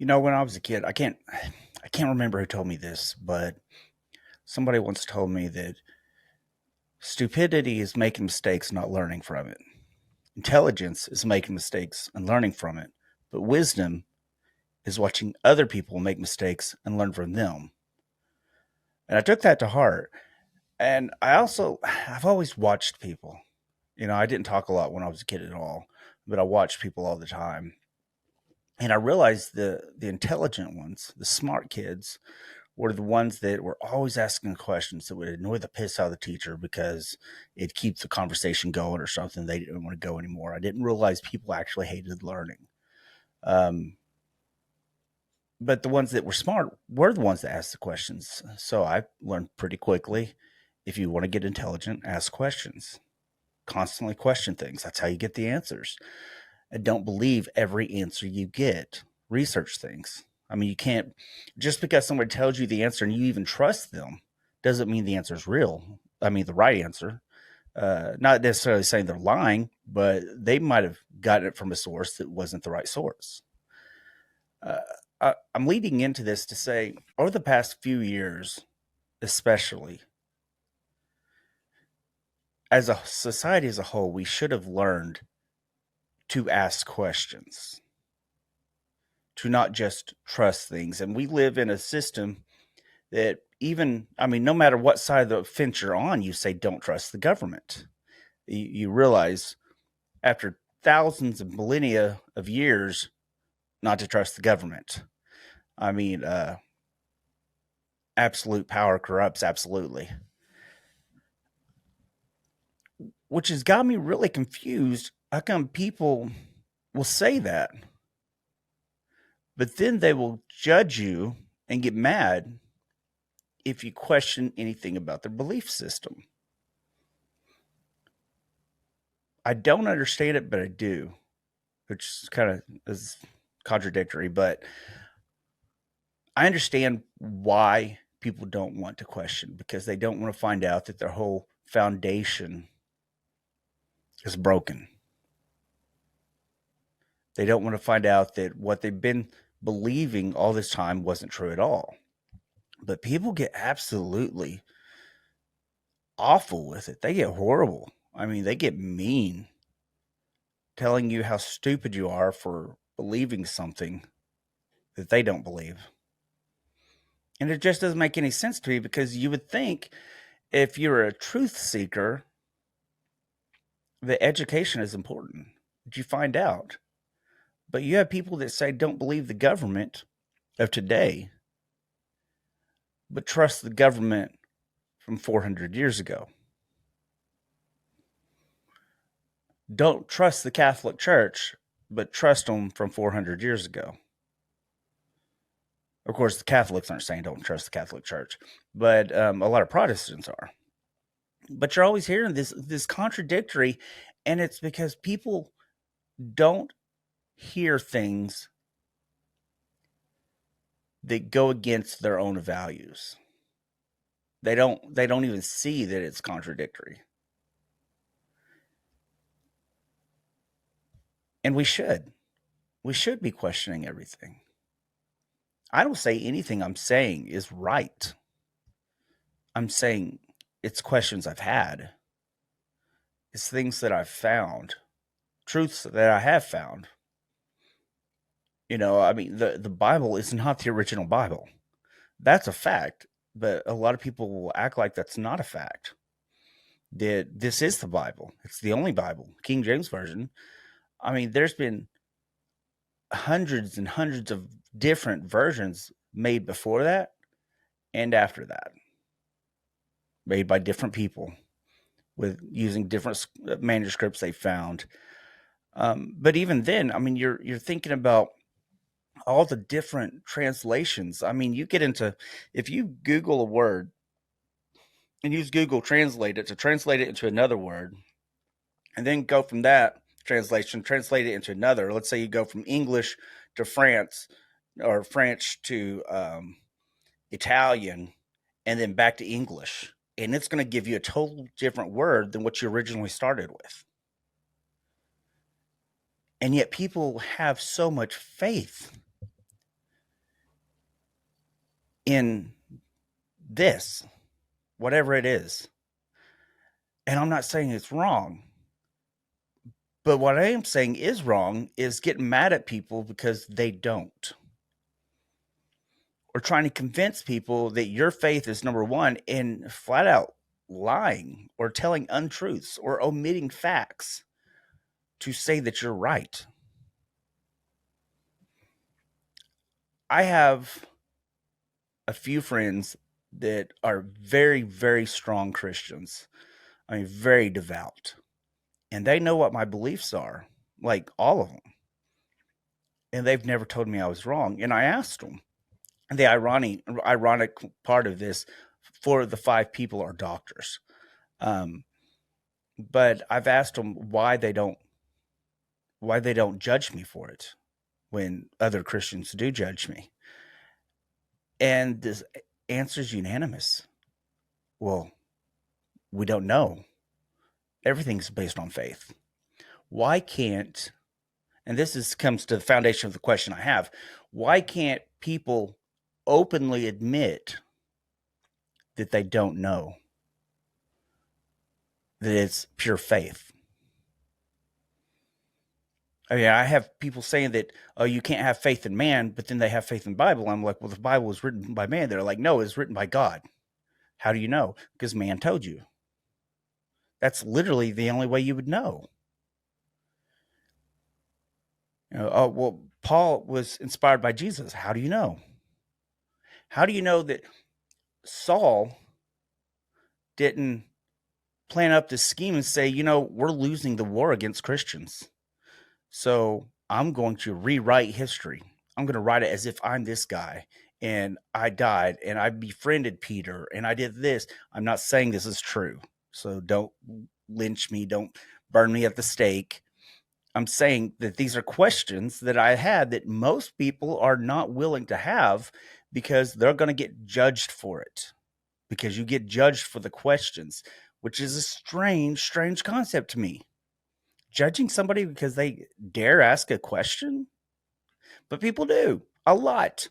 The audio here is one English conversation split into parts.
When I was a kid, I can't remember who told me this, but somebody once told me that stupidity is making mistakes, not learning from it. Intelligence is making mistakes and learning from it. But wisdom is watching other people make mistakes and learn from them. And I took that to heart. And I've always watched people. I didn't talk a lot when I was a kid at all, but I watched people all the time. And I realized the intelligent ones, the smart kids, were the ones that were always asking questions that would annoy the piss out of the teacher because it'd keep the conversation going or something. They didn't want to go anymore. I didn't realize people actually hated learning. Um, but the ones that were smart were the ones that asked the questions. So I learned pretty quickly. If you want to get intelligent, ask questions. Constantly question things. That's how you get the answers. And don't believe every answer you get. Research things. I mean, you can't, just because somebody tells you the answer and you even trust them, doesn't mean the answer is real. I mean, the right answer. Not necessarily saying they're lying, but they might have gotten it from a source that wasn't the right source. Uh, I'm leading into this to say, over the past few years, especially, as a society as a whole, we should have learned to ask questions, to not just trust things. And we live in a system that no matter what side of the fence you're on, you say don't trust the government. You realize after thousands of millennia of years not to trust the government. I mean, absolute power corrupts absolutely, which has got me really confused. How come people will say that, but then they will judge you and get mad if you question anything about their belief system? I don't understand it, but I do, which kind of is contradictory. But I understand why people don't want to question, because they don't want to find out that their whole foundation is broken. They don't want to find out that what they've been believing all this time wasn't true at all. But people get absolutely awful with it. They get horrible. I mean, they get mean, telling you how stupid you are for believing something that they don't believe. And it just doesn't make any sense to me, because you would think if you're a truth seeker, the education is important. Did you find out? But you have people that say don't believe the government of today, but trust the government from 400 years ago. Don't trust the Catholic Church, but trust them from 400 years ago. Of course, the Catholics aren't saying don't trust the Catholic Church, but a lot of Protestants are. But you're always hearing this contradictory, and it's because people don't hear things that go against their own values. They don't even see that it's contradictory. And we should be questioning everything. I don't say anything I'm saying is right. I'm saying it's questions I've had. It's things that I've found, truths that I have found. I mean, the Bible is not the original Bible. That's a fact, but a lot of people will act like that's not a fact. That this is the Bible. It's the only Bible, King James Version. I mean, there's been hundreds and hundreds of different versions made before that and after that, made by different people with using different manuscripts they found. But even then, I mean, you're thinking about all the different translations. I mean, you get into, if you Google a word and use Google Translate it to translate it into another word, and then go from that translate it into another. Let's say you go from English to France, or French to Italian, and then back to English. And it's going to give you a total different word than what you originally started with. And yet people have so much faith in this, whatever it is. And I'm not saying it's wrong. But what I am saying is wrong is getting mad at people because they don't. Or trying to convince people that your faith is number one and flat out lying or telling untruths or omitting facts to say that you're right. I have a few friends that are very, very strong Christians. I mean, very devout. And they know what my beliefs are, like all of them. And they've never told me I was wrong. And I asked them. The ironic part of this, 4 of the 5 people are doctors. But I've asked them why they don't judge me for it when other Christians do judge me. And the answer is unanimous. Well, we don't know. Everything's based on faith. Why can't, and comes to the foundation of the question I have, why can't people openly admit that they don't know? That it's pure faith. I mean, I have people saying that, oh, you can't have faith in man, but then they have faith in the Bible. I'm like, well, the Bible was written by man. They're like, no, it's written by God. How do you know? Because man told you. That's literally the only way you would know. Oh, well, Paul was inspired by Jesus. How do you know? How do you know that Saul didn't plan up this scheme and say, we're losing the war against Christians, so I'm going to rewrite history. I'm going to write it as if I'm this guy and I died and I befriended Peter and I did this. I'm not saying this is true, so don't lynch me. Don't burn me at the stake. I'm saying that these are questions that I had that most people are not willing to have because they're going to get judged for it. Because you get judged for the questions, which is a strange concept to me. Judging somebody because they dare ask a question? But people do a lot.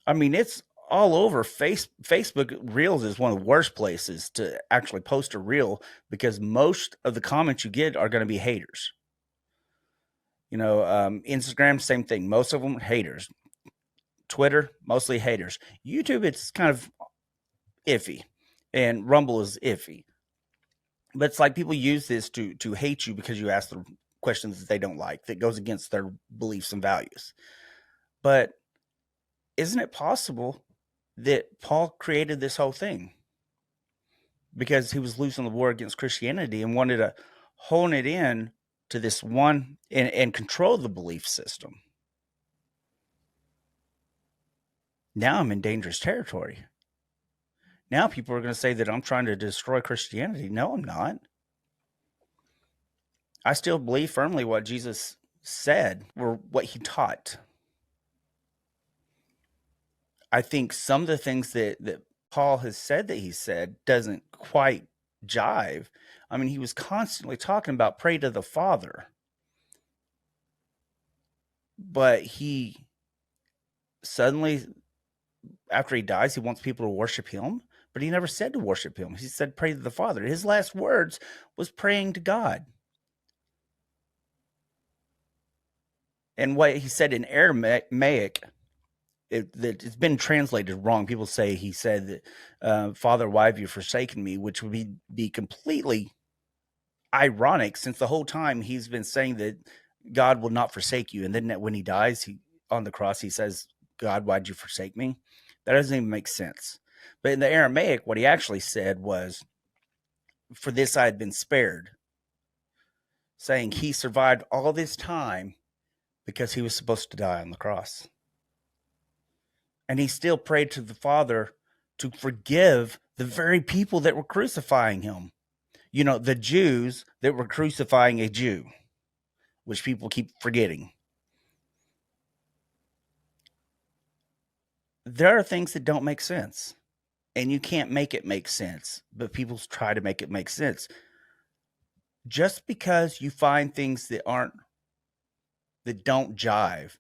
I mean, it's all over. Facebook Reels is one of the worst places to actually post a reel because most of the comments you get are going to be haters. Instagram, same thing. Most of them haters. Twitter, mostly haters. YouTube, it's kind of iffy. And Rumble is iffy. But it's like people use this to hate you because you ask them questions that they don't like, that goes against their beliefs and values. But isn't it possible that Paul created this whole thing because he was losing the war against Christianity and wanted to hone it in to this one and control the belief system? Now I'm in dangerous territory. Now people are going to say that I'm trying to destroy Christianity. No, I'm not. I still believe firmly what Jesus said or what he taught. I think some of the things that Paul has said that he said doesn't quite jive. I mean, he was constantly talking about pray to the Father. But he suddenly, after he dies, he wants people to worship him. But he never said to worship him. He said pray to the Father. His last words was praying to God. And what he said in Aramaic, it's been translated wrong. People say he said, Father, why have you forsaken me? Which would be completely ironic, since the whole time he's been saying that God will not forsake you. And then when he dies, on the cross, he says, God, why'd you forsake me? That doesn't even make sense. But in the Aramaic, what he actually said was, for this I had been spared, saying he survived all this time because he was supposed to die on the cross. And he still prayed to the Father to forgive the very people that were crucifying him. The Jews that were crucifying a Jew, which people keep forgetting. There are things that don't make sense, and you can't make it make sense, but people try to make it make sense. Just because you find things that don't jive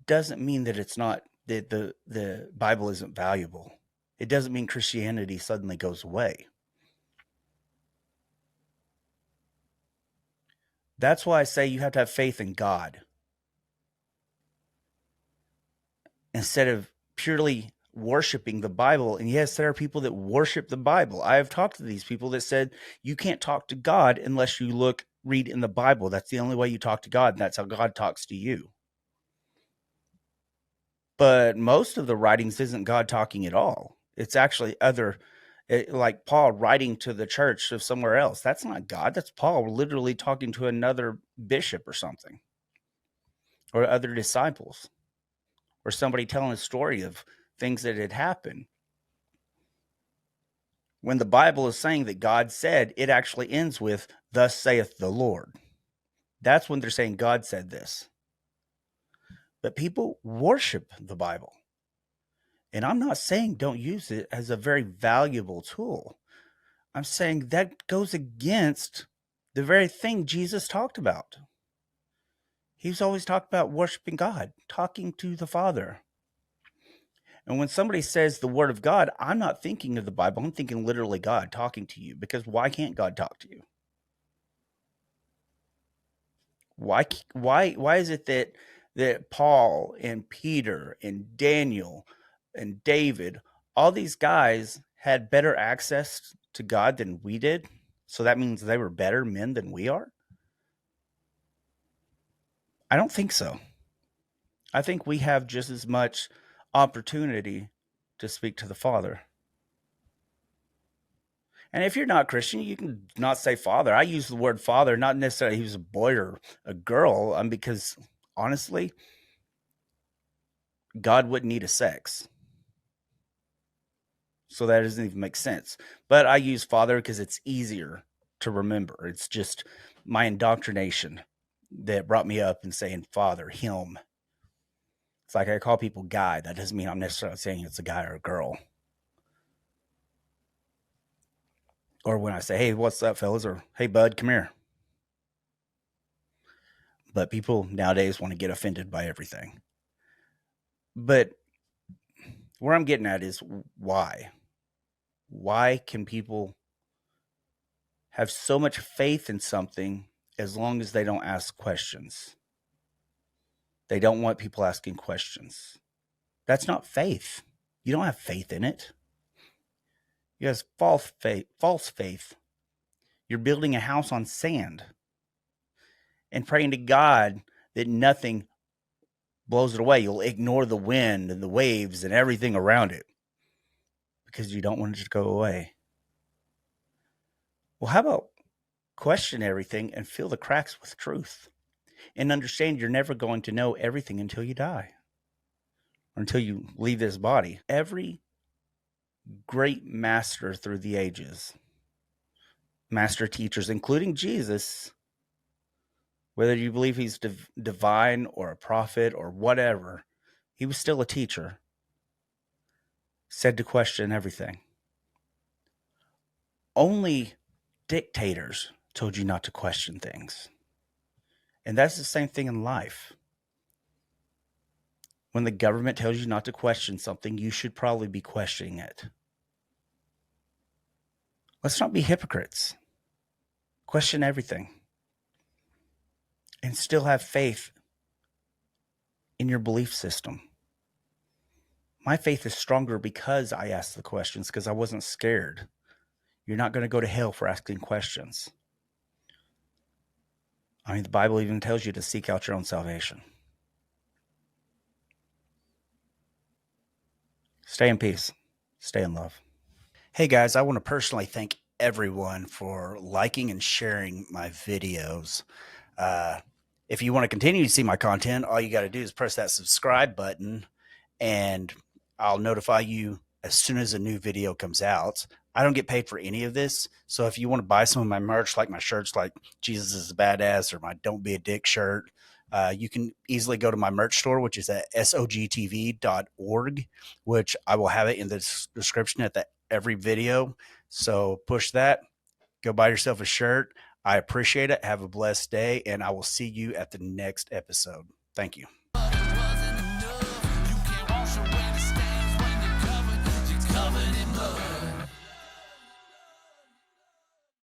doesn't mean that that the Bible isn't valuable. It doesn't mean Christianity suddenly goes away. That's why I say you have to have faith in God instead of purely worshiping the Bible. And yes, there are people that worship the Bible. I have talked to these people that said you can't talk to God unless you read in the Bible. That's the only way you talk to God, and that's how God talks to you. But most of the writings isn't God talking at all. It's actually like Paul writing to the church of somewhere else. That's not God. That's Paul literally talking to another bishop or something, or other disciples, or somebody telling a story of things that had happened. When the Bible is saying that God said, it actually ends with, "Thus saith the Lord." That's when they're saying God said this. But people worship the Bible. And I'm not saying don't use it as a very valuable tool. I'm saying that goes against the very thing Jesus talked about. He's always talked about worshiping God, talking to the Father. And when somebody says the word of God, I'm not thinking of the Bible. I'm thinking literally God talking to you, because why can't God talk to you? Why is it that Paul and Peter and Daniel and David, all these guys had better access to God than we did? So that means they were better men than we are? I don't think so. I think we have just as much opportunity to speak to the Father. And if you're not Christian, you can not say father. I use the word father, not necessarily he was a boy or a girl, because honestly, God wouldn't need a sex. So that doesn't even make sense. But I use father because it's easier to remember. It's just my indoctrination that brought me up and saying father, him. It's like I call people guy. That doesn't mean I'm necessarily saying it's a guy or a girl. Or when I say, hey, what's up, fellas? Or hey, bud, come here. But people nowadays want to get offended by everything. But where I'm getting at is why? Why can people have so much faith in something as long as they don't ask questions? They don't want people asking questions. That's not faith. You don't have faith in it. You have false faith. You're building a house on sand and praying to God that nothing blows it away. You'll ignore the wind and the waves and everything around it because you don't want it to go away. Well, how about question everything and fill the cracks with truth and understand you're never going to know everything until you die or until you leave this body. Every great master through the ages, master teachers, including Jesus, whether you believe he's divine or a prophet or whatever, he was still a teacher, said to question everything. Only dictators told you not to question things. And that's the same thing in life. When the government tells you not to question something, you should probably be questioning it. Let's not be hypocrites. Question everything. And still have faith in your belief system. My faith is stronger because I asked the questions, because I wasn't scared. You're not going to go to hell for asking questions. I mean, the Bible even tells you to seek out your own salvation. Stay in peace. Stay in love. Hey guys, I want to personally thank everyone for liking and sharing my videos. If you want to continue to see my content, all you got to do is press that subscribe button and I'll notify you as soon as a new video comes out. I don't get paid for any of this. So if you want to buy some of my merch, like my shirts, like Jesus is a Badass or my Don't Be a Dick shirt, you can easily go to my merch store, which is at SOGtv.org, which I will have it in the description at every video. So push that. Go buy yourself a shirt. I appreciate it. Have a blessed day, and I will see you at the next episode. Thank you.